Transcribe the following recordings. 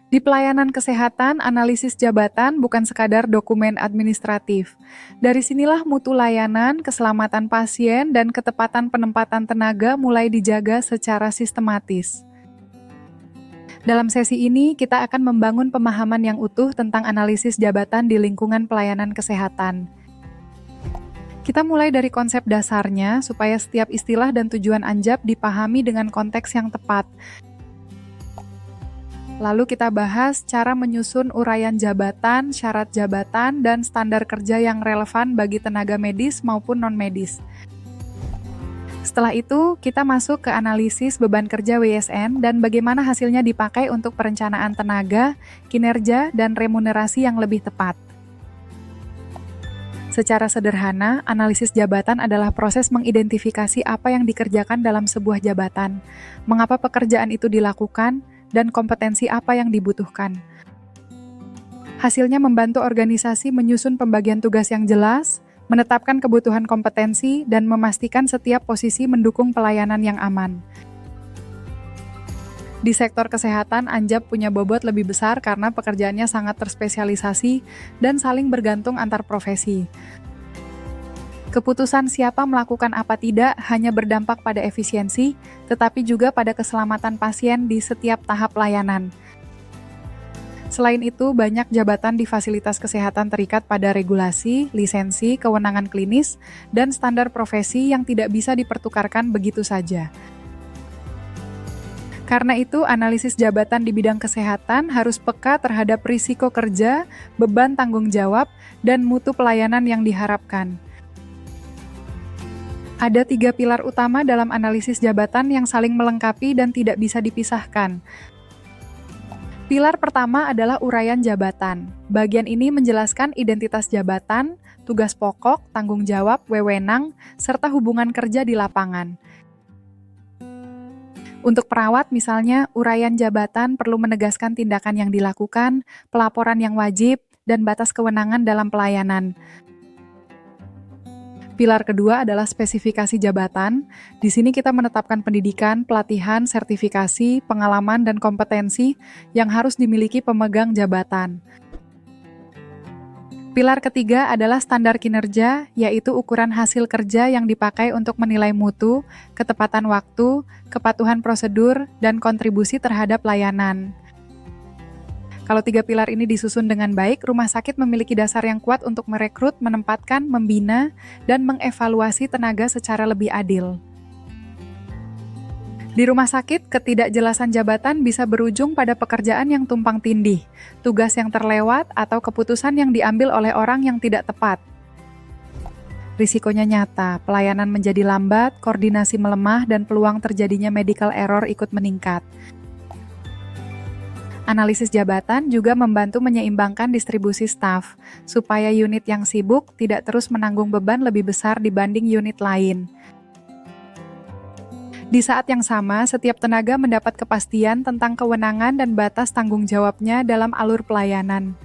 Di pelayanan kesehatan, analisis jabatan bukan sekadar dokumen administratif. Dari sinilah mutu layanan, keselamatan pasien, dan ketepatan penempatan tenaga mulai dijaga secara sistematis. Dalam sesi ini, kita akan membangun pemahaman yang utuh tentang analisis jabatan di lingkungan pelayanan kesehatan. Kita mulai dari konsep dasarnya, supaya setiap istilah dan tujuan Anjab dipahami dengan konteks yang tepat. Lalu kita bahas cara menyusun uraian jabatan, syarat jabatan, dan standar kerja yang relevan bagi tenaga medis maupun non-medis. Setelah itu, kita masuk ke analisis beban kerja WSN dan bagaimana hasilnya dipakai untuk perencanaan tenaga, kinerja, dan remunerasi yang lebih tepat. Secara sederhana, analisis jabatan adalah proses mengidentifikasi apa yang dikerjakan dalam sebuah jabatan, mengapa pekerjaan itu dilakukan, dan kompetensi apa yang dibutuhkan. Hasilnya membantu organisasi menyusun pembagian tugas yang jelas, menetapkan kebutuhan kompetensi, dan memastikan setiap posisi mendukung pelayanan yang aman. Di sektor kesehatan, Anjab punya bobot lebih besar karena pekerjaannya sangat terspesialisasi dan saling bergantung antar profesi. Keputusan siapa melakukan apa tidak hanya berdampak pada efisiensi, tetapi juga pada keselamatan pasien di setiap tahap layanan. Selain itu, banyak jabatan di fasilitas kesehatan terikat pada regulasi, lisensi, kewenangan klinis, dan standar profesi yang tidak bisa dipertukarkan begitu saja. Karena itu, analisis jabatan di bidang kesehatan harus peka terhadap risiko kerja, beban tanggung jawab, dan mutu pelayanan yang diharapkan. Ada 3 pilar utama dalam analisis jabatan yang saling melengkapi dan tidak bisa dipisahkan. Pilar pertama adalah uraian jabatan. Bagian ini menjelaskan identitas jabatan, tugas pokok, tanggung jawab, wewenang, serta hubungan kerja di lapangan. Untuk perawat misalnya, uraian jabatan perlu menegaskan tindakan yang dilakukan, pelaporan yang wajib, dan batas kewenangan dalam pelayanan. Pilar kedua adalah spesifikasi jabatan. Di sini kita menetapkan pendidikan, pelatihan, sertifikasi, pengalaman, dan kompetensi yang harus dimiliki pemegang jabatan. Pilar ketiga adalah standar kinerja, yaitu ukuran hasil kerja yang dipakai untuk menilai mutu, ketepatan waktu, kepatuhan prosedur, dan kontribusi terhadap layanan. Kalau 3 pilar ini disusun dengan baik, rumah sakit memiliki dasar yang kuat untuk merekrut, menempatkan, membina, dan mengevaluasi tenaga secara lebih adil. Di rumah sakit, ketidakjelasan jabatan bisa berujung pada pekerjaan yang tumpang tindih, tugas yang terlewat, atau keputusan yang diambil oleh orang yang tidak tepat. Risikonya nyata, pelayanan menjadi lambat, koordinasi melemah, dan peluang terjadinya medical error ikut meningkat. Analisis jabatan juga membantu menyeimbangkan distribusi staf, supaya unit yang sibuk tidak terus menanggung beban lebih besar dibanding unit lain. Di saat yang sama, setiap tenaga mendapat kepastian tentang kewenangan dan batas tanggung jawabnya dalam alur pelayanan.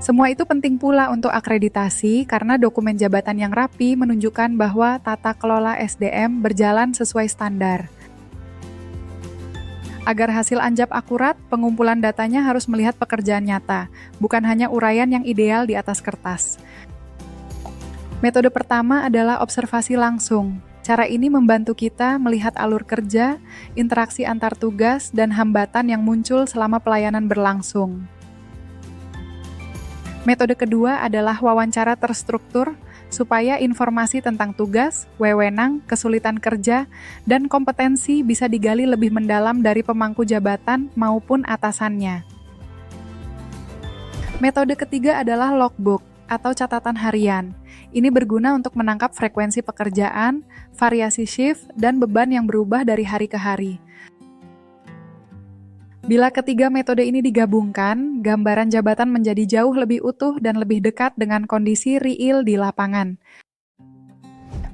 Semua itu penting pula untuk akreditasi karena dokumen jabatan yang rapi menunjukkan bahwa tata kelola SDM berjalan sesuai standar. Agar hasil Anjab akurat, pengumpulan datanya harus melihat pekerjaan nyata, bukan hanya uraian yang ideal di atas kertas. Metode pertama adalah observasi langsung. Cara ini membantu kita melihat alur kerja, interaksi antar tugas, dan hambatan yang muncul selama pelayanan berlangsung. Metode kedua adalah wawancara terstruktur, supaya informasi tentang tugas, wewenang, kesulitan kerja, dan kompetensi bisa digali lebih mendalam dari pemangku jabatan maupun atasannya. Metode ketiga adalah logbook atau catatan harian. Ini berguna untuk menangkap frekuensi pekerjaan, variasi shift, dan beban yang berubah dari hari ke hari. Bila ketiga metode ini digabungkan, gambaran jabatan menjadi jauh lebih utuh dan lebih dekat dengan kondisi real di lapangan.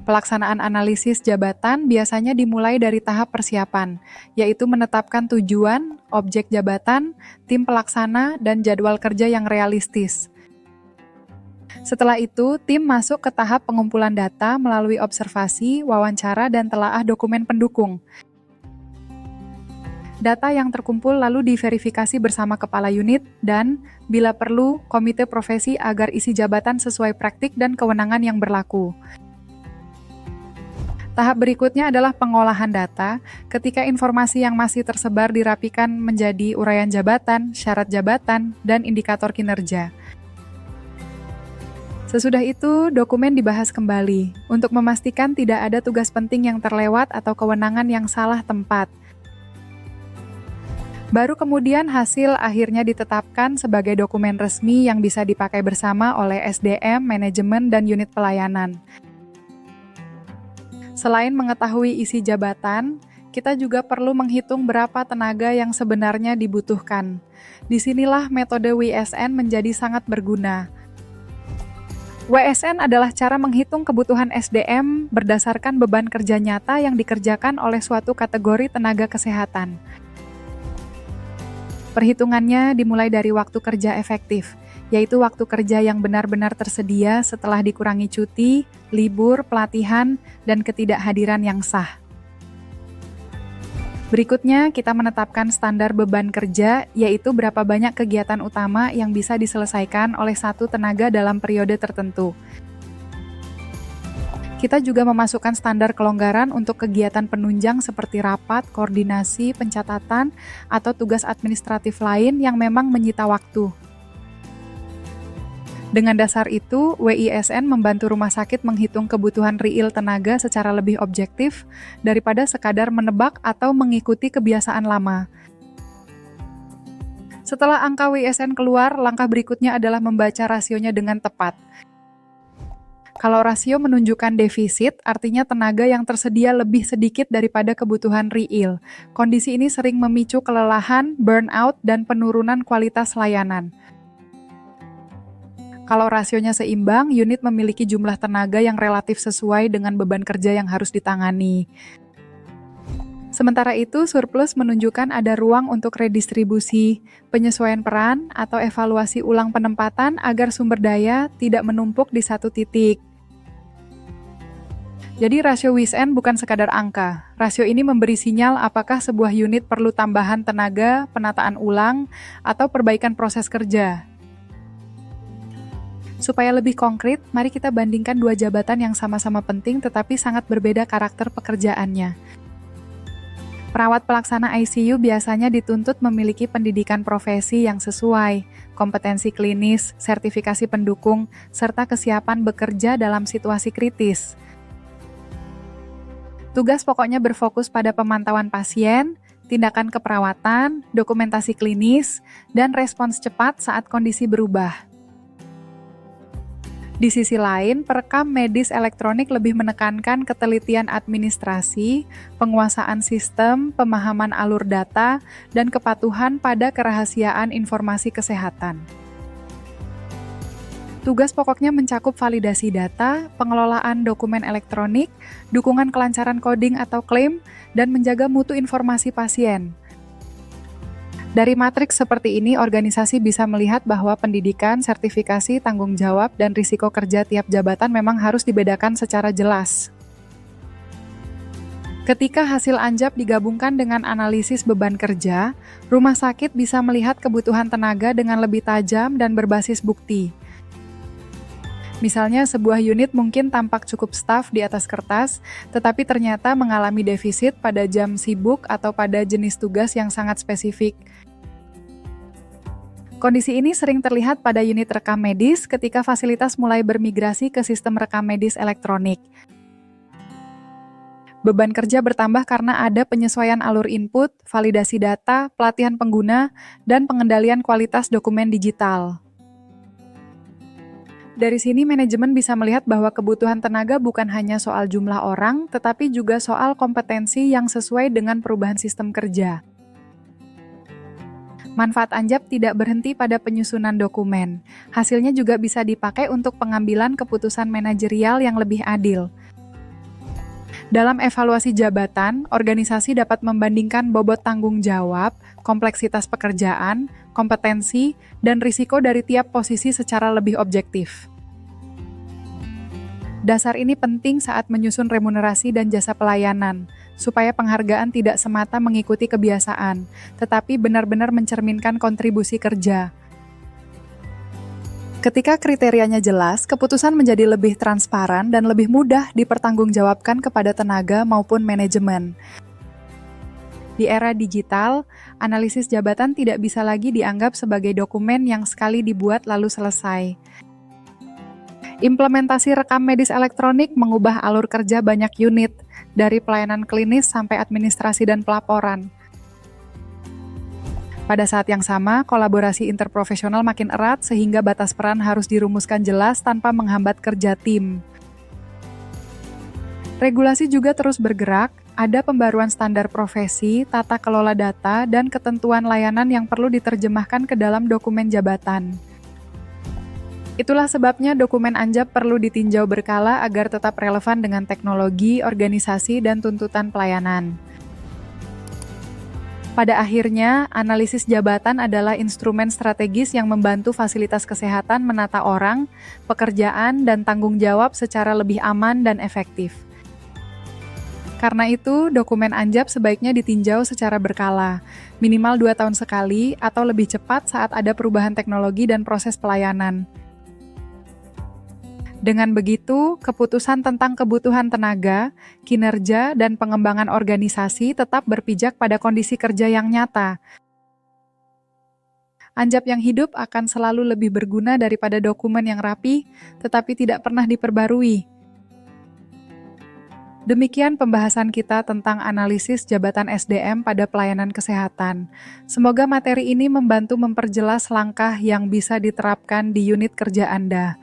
Pelaksanaan analisis jabatan biasanya dimulai dari tahap persiapan, yaitu menetapkan tujuan, objek jabatan, tim pelaksana, dan jadwal kerja yang realistis. Setelah itu, tim masuk ke tahap pengumpulan data melalui observasi, wawancara, dan telaah dokumen pendukung. Data yang terkumpul lalu diverifikasi bersama kepala unit dan, bila perlu, komite profesi agar isi jabatan sesuai praktik dan kewenangan yang berlaku. Tahap berikutnya adalah pengolahan data, ketika informasi yang masih tersebar dirapikan menjadi uraian jabatan, syarat jabatan, dan indikator kinerja. Sesudah itu, dokumen dibahas kembali, untuk memastikan tidak ada tugas penting yang terlewat atau kewenangan yang salah tempat. Baru kemudian hasil akhirnya ditetapkan sebagai dokumen resmi yang bisa dipakai bersama oleh SDM, manajemen, dan unit pelayanan. Selain mengetahui isi jabatan, kita juga perlu menghitung berapa tenaga yang sebenarnya dibutuhkan. Disinilah metode WSN menjadi sangat berguna. WSN adalah cara menghitung kebutuhan SDM berdasarkan beban kerja nyata yang dikerjakan oleh suatu kategori tenaga kesehatan. Perhitungannya dimulai dari waktu kerja efektif, yaitu waktu kerja yang benar-benar tersedia setelah dikurangi cuti, libur, pelatihan, dan ketidakhadiran yang sah. Berikutnya, kita menetapkan standar beban kerja, yaitu berapa banyak kegiatan utama yang bisa diselesaikan oleh satu tenaga dalam periode tertentu. Kita juga memasukkan standar kelonggaran untuk kegiatan penunjang seperti rapat, koordinasi, pencatatan, atau tugas administratif lain yang memang menyita waktu. Dengan dasar itu, WISN membantu rumah sakit menghitung kebutuhan real tenaga secara lebih objektif daripada sekadar menebak atau mengikuti kebiasaan lama. Setelah angka WISN keluar, langkah berikutnya adalah membaca rasionya dengan tepat. Kalau rasio menunjukkan defisit, artinya tenaga yang tersedia lebih sedikit daripada kebutuhan real. Kondisi ini sering memicu kelelahan, burnout, dan penurunan kualitas layanan. Kalau rasionya seimbang, unit memiliki jumlah tenaga yang relatif sesuai dengan beban kerja yang harus ditangani. Sementara itu, surplus menunjukkan ada ruang untuk redistribusi, penyesuaian peran, atau evaluasi ulang penempatan agar sumber daya tidak menumpuk di satu titik. Jadi rasio WISN bukan sekadar angka. Rasio ini memberi sinyal apakah sebuah unit perlu tambahan tenaga, penataan ulang, atau perbaikan proses kerja. Supaya lebih konkret, mari kita bandingkan dua jabatan yang sama-sama penting tetapi sangat berbeda karakter pekerjaannya. Perawat pelaksana ICU biasanya dituntut memiliki pendidikan profesi yang sesuai, kompetensi klinis, sertifikasi pendukung, serta kesiapan bekerja dalam situasi kritis. Tugas pokoknya berfokus pada pemantauan pasien, tindakan keperawatan, dokumentasi klinis, dan respons cepat saat kondisi berubah. Di sisi lain, perekam medis elektronik lebih menekankan ketelitian administrasi, penguasaan sistem, pemahaman alur data, dan kepatuhan pada kerahasiaan informasi kesehatan. Tugas pokoknya mencakup validasi data, pengelolaan dokumen elektronik, dukungan kelancaran coding atau klaim, dan menjaga mutu informasi pasien. Dari matriks seperti ini, organisasi bisa melihat bahwa pendidikan, sertifikasi, tanggung jawab, dan risiko kerja tiap jabatan memang harus dibedakan secara jelas. Ketika hasil anjap digabungkan dengan analisis beban kerja, rumah sakit bisa melihat kebutuhan tenaga dengan lebih tajam dan berbasis bukti. Misalnya, sebuah unit mungkin tampak cukup staf di atas kertas, tetapi ternyata mengalami defisit pada jam sibuk atau pada jenis tugas yang sangat spesifik. Kondisi ini sering terlihat pada unit rekam medis ketika fasilitas mulai bermigrasi ke sistem rekam medis elektronik. Beban kerja bertambah karena ada penyesuaian alur input, validasi data, pelatihan pengguna, dan pengendalian kualitas dokumen digital. Dari sini, manajemen bisa melihat bahwa kebutuhan tenaga bukan hanya soal jumlah orang, tetapi juga soal kompetensi yang sesuai dengan perubahan sistem kerja. Manfaat anjap tidak berhenti pada penyusunan dokumen. Hasilnya juga bisa dipakai untuk pengambilan keputusan manajerial yang lebih adil. Dalam evaluasi jabatan, organisasi dapat membandingkan bobot tanggung jawab, kompleksitas pekerjaan, kompetensi, dan risiko dari tiap posisi secara lebih objektif. Dasar ini penting saat menyusun remunerasi dan jasa pelayanan. supaya penghargaan tidak semata mengikuti kebiasaan, tetapi benar-benar mencerminkan kontribusi kerja. Ketika kriterianya jelas, keputusan menjadi lebih transparan dan lebih mudah dipertanggungjawabkan kepada tenaga maupun manajemen. Di era digital, analisis jabatan tidak bisa lagi dianggap sebagai dokumen yang sekali dibuat lalu selesai. Implementasi rekam medis elektronik mengubah alur kerja banyak unit, dari pelayanan klinis sampai administrasi dan pelaporan. Pada saat yang sama, kolaborasi interprofesional makin erat sehingga batas peran harus dirumuskan jelas tanpa menghambat kerja tim. Regulasi juga terus bergerak, ada pembaruan standar profesi, tata kelola data, dan ketentuan layanan yang perlu diterjemahkan ke dalam dokumen jabatan. Itulah sebabnya dokumen Anjab perlu ditinjau berkala agar tetap relevan dengan teknologi, organisasi, dan tuntutan pelayanan. Pada akhirnya, analisis jabatan adalah instrumen strategis yang membantu fasilitas kesehatan menata orang, pekerjaan, dan tanggung jawab secara lebih aman dan efektif. Karena itu, dokumen Anjab sebaiknya ditinjau secara berkala, minimal 2 tahun sekali atau lebih cepat saat ada perubahan teknologi dan proses pelayanan. Dengan begitu, keputusan tentang kebutuhan tenaga, kinerja, dan pengembangan organisasi tetap berpijak pada kondisi kerja yang nyata. Anjab yang hidup akan selalu lebih berguna daripada dokumen yang rapi, tetapi tidak pernah diperbarui. Demikian pembahasan kita tentang analisis jabatan SDM pada pelayanan kesehatan. Semoga materi ini membantu memperjelas langkah yang bisa diterapkan di unit kerja Anda.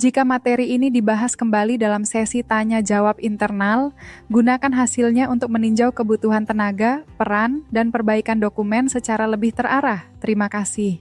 Jika materi ini dibahas kembali dalam sesi tanya-jawab internal, gunakan hasilnya untuk meninjau kebutuhan tenaga, peran, dan perbaikan dokumen secara lebih terarah. Terima kasih.